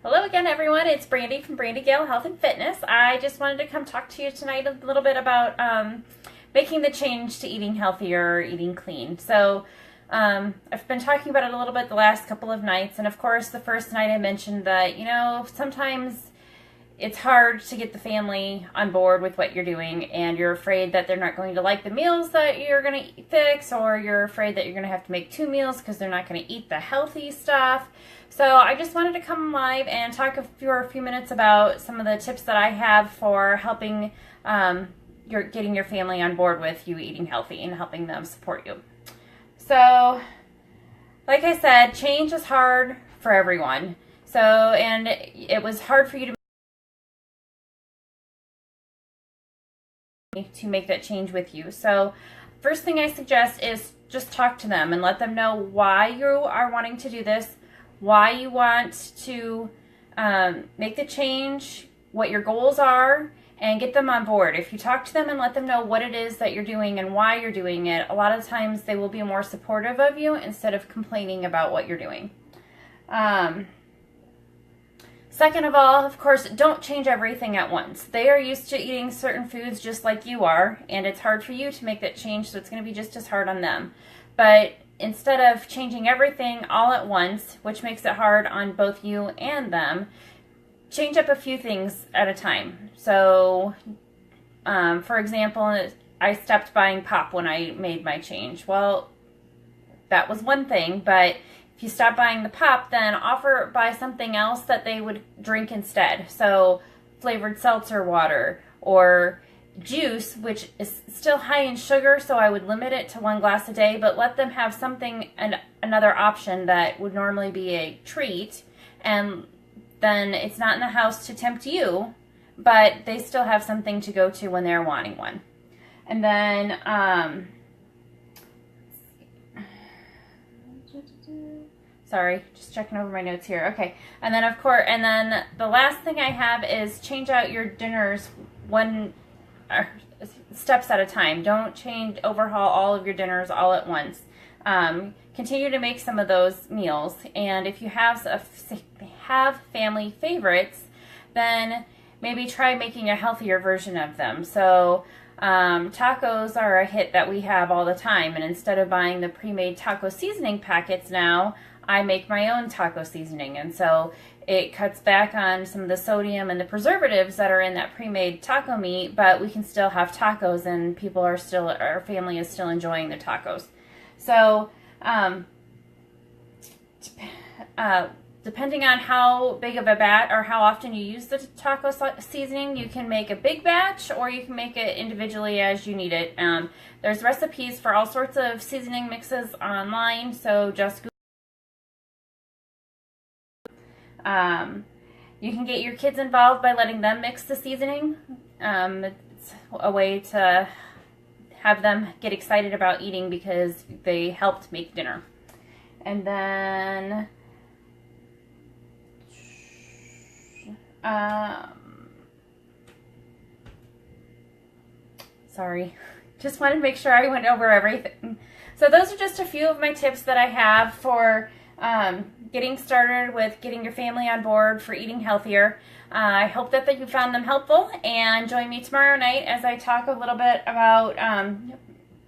Hello again, everyone. It's Brandy from Brandy Gale Health and Fitness. I just wanted to come talk to you tonight a little bit about making the change to eating healthier, eating clean. So I've been talking about it a little bit the last couple of nights, and of course the first night I mentioned that, sometimes it's hard to get the family on board with what you're doing, and you're afraid that they're not going to like the meals that you're going to fix, or you're afraid that you're going to have to make two meals because they're not going to eat the healthy stuff. So I just wanted to come live and talk for a few minutes about some of the tips that I have for helping getting your family on board with you eating healthy and helping them support you. So, like I said, change is hard for everyone. And it was hard for you to make that change with you. So first thing I suggest is just talk to them and let them know why you are wanting to do this, why you want to make the change, what your goals are, and get them on board. If you talk to them and let them know what it is that you're doing and why you're doing it, a lot of times they will be more supportive of you instead of complaining about what you're doing. Second of all, of course, don't change everything at once. They are used to eating certain foods just like you are, and it's hard for you to make that change, so it's going to be just as hard on them. But instead of changing everything all at once, which makes it hard on both you and them, change up a few things at a time. So, for example, I stopped buying pop when I made my change. Well, that was one thing, but if you stop buying the pop, then buy something else that they would drink instead. So flavored seltzer water or juice, which is still high in sugar, so I would limit it to 1 glass a day, but let them have something, another option that would normally be a treat, and then it's not in the house to tempt you, but they still have something to go to when they're wanting one. And then sorry, just checking over my notes here. Okay, and then the last thing I have is change out your dinners steps at a time. Don't overhaul all of your dinners all at once. Continue to make some of those meals, and if you have family favorites, then maybe try making a healthier version of them. So tacos are a hit that we have all the time, and instead of buying the pre-made taco seasoning packets now, I make my own taco seasoning, and so it cuts back on some of the sodium and the preservatives that are in that pre-made taco meat, but we can still have tacos, and our family is still enjoying the tacos. So depending on how big of a batch or how often you use the taco seasoning, you can make a big batch or you can make it individually as you need it. There's recipes for all sorts of seasoning mixes online, so just you can get your kids involved by letting them mix the seasoning. It's a way to have them get excited about eating because they helped make dinner. And then sorry, just wanted to make sure I went over everything. So those are just a few of my tips that I have for getting started with getting your family on board for eating healthier. I hope that you found them helpful, and join me tomorrow night as I talk a little bit about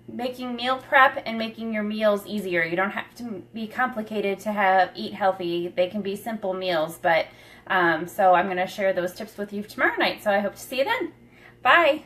making meal prep and making your meals easier. You don't have to be complicated to eat healthy. They can be simple meals, but so I'm going to share those tips with you tomorrow night, so I hope to see you then. Bye!